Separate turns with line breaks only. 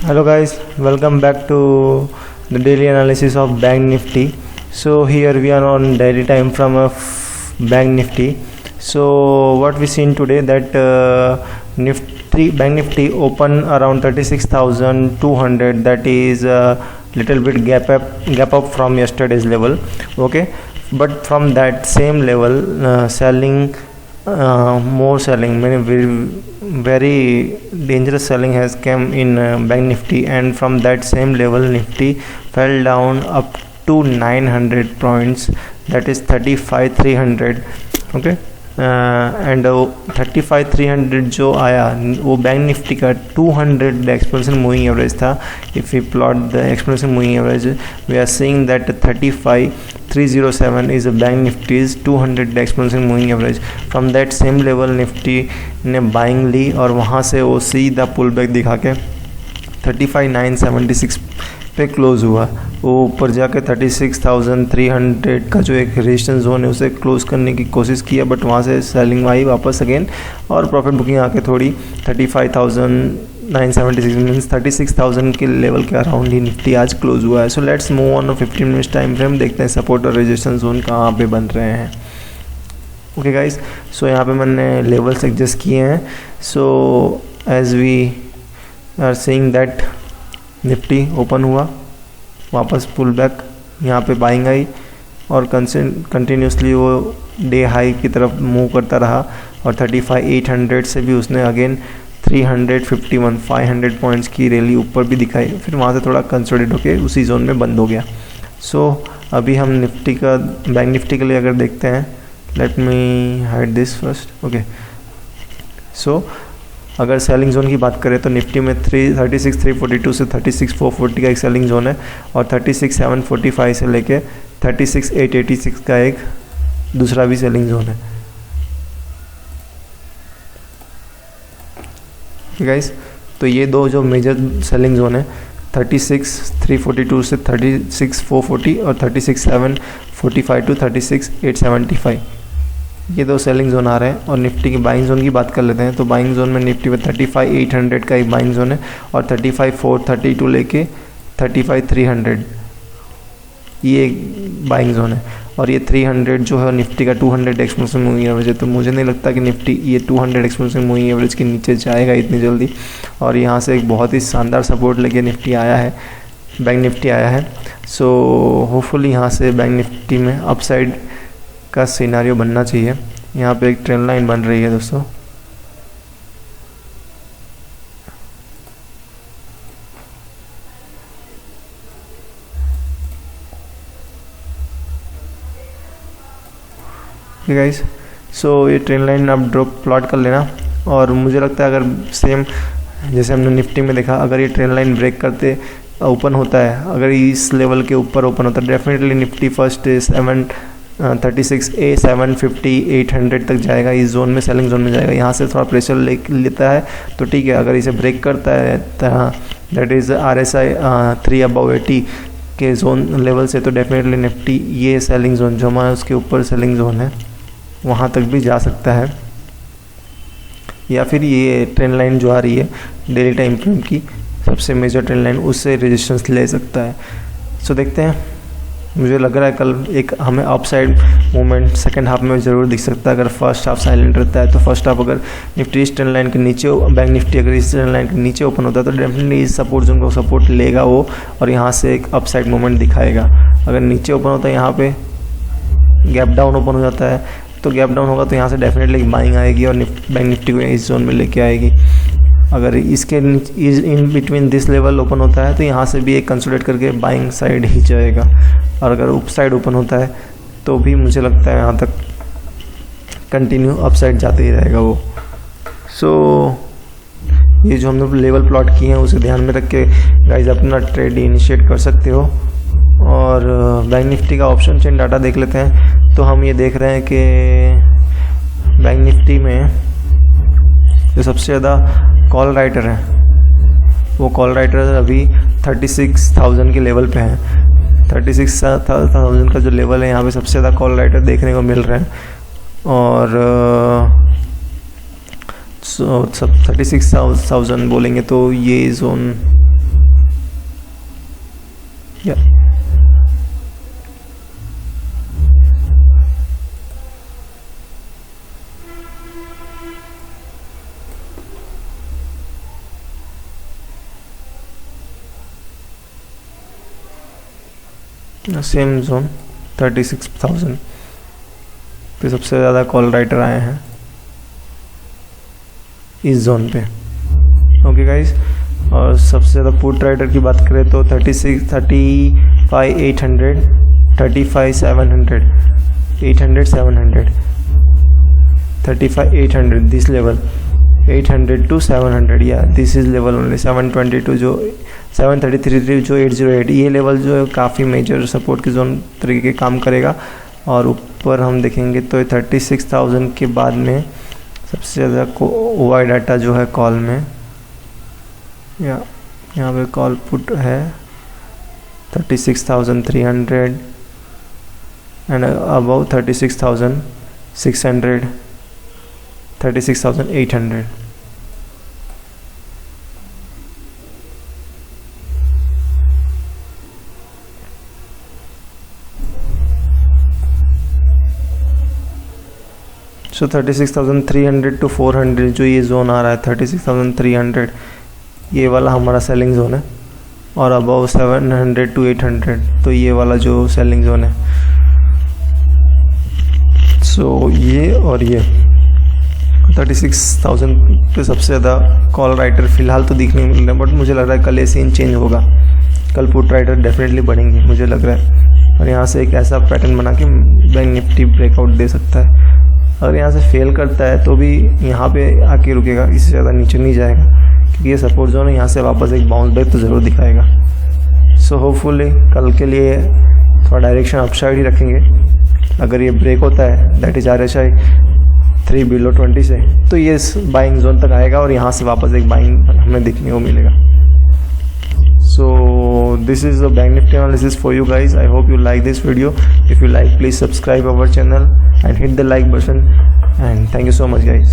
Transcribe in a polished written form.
Hello guys, welcome back to the daily analysis of Bank Nifty. So here we are on daily time from Bank Nifty. So what we seen today that Bank Nifty open around 36,200. That is a little bit gap up from yesterday's level. Okay, but from that same level, selling. More selling, very dangerous selling has come in Bank Nifty, and from that same level Nifty fell down up to 900 points, that is 35,300. okay, and 35,300 जो आया वो bank Nifty का 200 exponential moving average था. If we plot the exponential moving average we are seeing that 35,307 is a Bank Nifty's 200 exponential moving average. From that same level Nifty ने buying ली और वहाँ से वो सीधा पुल बैक दिखा के 35,976 पे क्लोज़ हुआ. वो ऊपर जाके 36,300 का जो एक रेजिस्टेंस जोन है उसे क्लोज़ करने की कोशिश किया, बट वहाँ से सेलिंग आई वापस अगेन और प्रॉफिट बुकिंग आके थोड़ी 35,976 मीन्स 36,000 के लेवल के अराउंड ही निफ्टी आज क्लोज हुआ है. So let's move on 15 minutes time frame, देखते हैं सपोर्ट और रेजिस्टेंस जोन कहाँ पे बन रहे हैं. ओके गाइस, सो यहाँ पे मैंने लेवल्स एडजस्ट किए हैं. So as we are seeing that Nifty open हुआ, वापस पुल बैक, यहाँ पे बाइंग आई और कंटिन्यूसली वो डे हाई की तरफ मूव करता रहा और 35,800 से भी उसने अगेन 351 500 पॉइंट्स की रैली ऊपर भी दिखाई, फिर वहाँ से थोड़ा कंसोलिडेट होके उसी जोन में बंद हो गया. सो अभी हम निफ्टी का बैंक निफ्टी के लिए अगर देखते हैं, let me hide this first. Okay, so अगर सेलिंग जोन की बात करें तो निफ्टी में 36,342 से 36,440 का एक सेलिंग जोन है और 36,745 से लेके 36,886 का एक दूसरा भी सेलिंग जोन है. गाइस, तो ये दो जो मेजर सेलिंग जोन है 36,342 से 36,440 और 36,745 टू 36,875, ये दो सेलिंग जोन आ रहे हैं. और निफ्टी की बाइंग जोन की बात कर लेते हैं तो बाइंग जोन में निफ्टी में 35,800 का एक बाइंग जोन है और 35,432 लेके 35,300 ये एक बाइंग जोन है. और ये 300 जो है निफ्टी का 200 एक्सपोनेंशियल मूविंग एवरेज है. तो मुझे नहीं लगता कि निफ्टी ये 200 एक्सपोनेंशियल मूविंग एवरेज के नीचे जाएगा इतनी जल्दी. और यहाँ से एक बहुत ही शानदार सपोर्ट लेके निफ्टी आया है, बैंक निफ्टी आया है. सो होपफुली यहाँ से बैंक निफ्टी में अपसाइड का सिनारियो बनना चाहिए. यहाँ पे एक ट्रेंड लाइन बन रही है दोस्तों. ओके गाइस, सो ये ट्रेंड लाइन आप ड्रॉप प्लॉट कर लेना. और मुझे लगता है अगर सेम जैसे हमने निफ्टी में देखा, अगर ये ट्रेंड लाइन ब्रेक करते ओपन होता है, अगर इस लेवल के ऊपर ओपन होता है, डेफिनेटली निफ्टी फर्स्ट 36A 750 800 तक जाएगा. इस जोन में सेलिंग जोन में जाएगा. यहाँ से थोड़ा प्रेशर लेता है तो ठीक है. अगर इसे ब्रेक करता है दैट इज़ RSI 3 above 80 के जोन लेवल से, तो डेफिनेटली निफ्टी ये सेलिंग जोन जो हमारा उसके ऊपर सेलिंग जोन है वहाँ तक भी जा सकता है. या फिर ये ट्रेंड लाइन जो आ रही है डेली टाइम फ्रेम की सबसे मेजर ट्रेंड लाइन, उससे रेजिस्टेंस ले सकता है. सो देखते हैं. मुझे लग रहा है कल एक हमें अपसाइड मूवमेंट सेकंड हाफ में ज़रूर दिख सकता है. अगर फर्स्ट हाफ साइलेंट रहता है तो फर्स्ट हाफ अगर निफ्टी इस ट्रेंड लाइन के नीचे, बैंक निफ्टी अगर इस ट्रेंड लाइन के नीचे ओपन होता है तो डेफिनेटली इस सपोर्ट जोन को सपोर्ट लेगा वो और यहाँ से एक अपसाइड मूवमेंट दिखाएगा. अगर नीचे ओपन होता है, यहाँ पे गैप डाउन ओपन हो जाता है तो गैप डाउन होगा तो यहाँ से डेफिनेटली बाइंग आएगी और बैंक निफ्टी को इस जोन में लेके आएगी. अगर इसके in between this level open होता है तो यहाँ से भी एक कंसोलिडेट करके बाइंग साइड ही जाएगा. और अगर अप साइड ओपन होता है तो भी मुझे लगता है यहाँ तक कंटिन्यू अप साइड जाते ही रहेगा वो. सो ये जो हमने लेवल प्लॉट किए हैं उसे ध्यान में रख के गाइज अपना ट्रेड इनिशिएट कर सकते हो. और बैंक निफ्टी का ऑप्शन चेन डाटा देख लेते हैं. तो हम ये देख रहे हैं कि बैंक निफ्टी में जो सबसे ज़्यादा कॉल राइटर है वो कॉल राइटर अभी 36,000 के लेवल पे है. 36,000 का जो लेवल है यहाँ पे सबसे ज़्यादा कॉल राइटर देखने को मिल रहे हैं. और सब 36,000 बोलेंगे तो ये जोन या सेम जोन 36,000 पे सबसे ज़्यादा कॉल राइटर आए हैं इस जोन पे। ओके गाइस, और सबसे ज़्यादा पुट राइटर की बात करें तो 36, 35,800, 35,700, 800, 700, 35,800 दिस लेवल, 800 to 700 या दिस इज़ लेवल ओनली। 722 जो 733 जो 808 ये लेवल जो है काफ़ी मेजर सपोर्ट की जोन तरीके के काम करेगा। और ऊपर हम देखेंगे तो 36,000 के बाद में सबसे ज़्यादा वाई डाटा जो है कॉल में, या यहाँ पे कॉल पुट है 36,300 एंड अबव 36,600, 36,800। सो 36,300 to 400 जो ये जोन आ रहा है 36,300 ये वाला हमारा सेलिंग जोन है। और अबव 700 to 800 तो ये वाला जो सेलिंग जोन है। सो ये और ये 36,000 पे सबसे ज़्यादा कॉल राइटर फ़िलहाल तो दिखने मिल रहे हैं, बट मुझे लग रहा है कल ये सीन चेंज होगा। कल पुट राइटर डेफिनेटली बढ़ेंगे मुझे लग रहा है। और यहाँ से एक ऐसा पैटर्न बना के बैंक निफ्टी ब्रेकआउट दे सकता है। अगर यहाँ से फेल करता है तो भी यहाँ पे आके रुकेगा, इससे ज़्यादा नीचे नहीं जाएगा, क्योंकि ये सपोर्ट जोन है। यहाँ से वापस एक बाउंस बैक तो ज़रूर दिखाएगा। सो होपफुली कल के लिए थोड़ा डायरेक्शन अपसाइड ही रखेंगे। अगर ये ब्रेक होता है दैट इज RSI 3 बिलो 20 से, तो ये बाइंग जोन तक आएगा और यहाँ से वापस एक बाइंग हमें देखने को मिलेगा। So this is the bank nifty analysis for you guys. I hope you like this video. If you like, please subscribe our channel and hit the like button, and thank you so much guys.